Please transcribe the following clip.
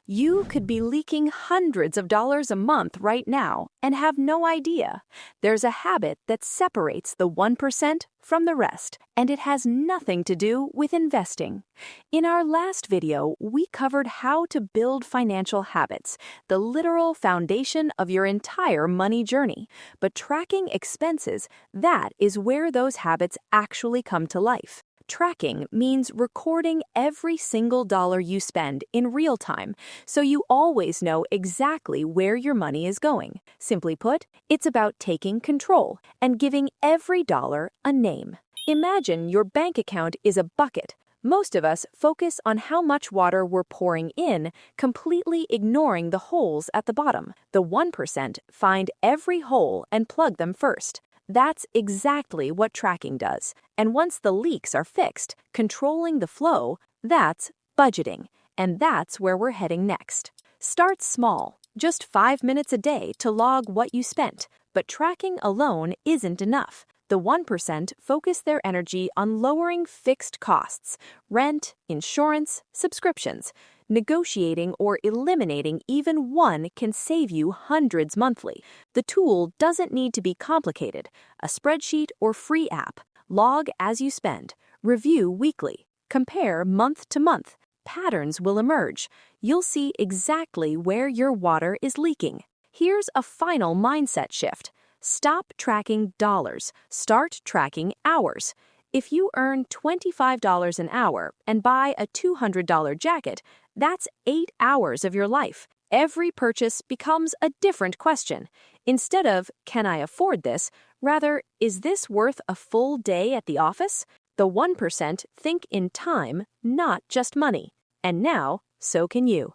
You could be leaking hundreds of dollars a month right now and have no idea. There's a habit that separates the 1% from the rest, and it has nothing to do with investing. In our last video, we covered how to build financial habits, the literal foundation of your entire money journey. But tracking expenses, that is where those habits actually come to life. Tracking means recording every single dollar you spend in real time, so you always know exactly where your money is going. Simply put, it's about taking control and giving every dollar a name. Imagine your bank account is a bucket. Most of us focus on how much water we're pouring in, completely ignoring the holes at the bottom. The 1% find every hole and plug them first. That's exactly what tracking does. And once the leaks are fixed, controlling the flow, that's budgeting. And that's where we're heading next. Start small, just 5 minutes a day to log what you spent. But tracking alone isn't enough. The 1% focus their energy on lowering fixed costs, rent, insurance, subscriptions. Negotiating or eliminating even one can save you hundreds monthly. The tool doesn't need to be complicated. A spreadsheet or free app. Log as you spend. Review weekly. Compare month to month. Patterns will emerge. You'll see exactly where your water is leaking. Here's a final mindset shift. Stop tracking dollars. Start tracking hours. If you earn $25 an hour and buy a $200 jacket, that's 8 hours of your life. Every purchase becomes a different question. Instead of, can I afford this? Rather, is this worth a full day at the office? The 1% think in time, not just money. And now, so can you.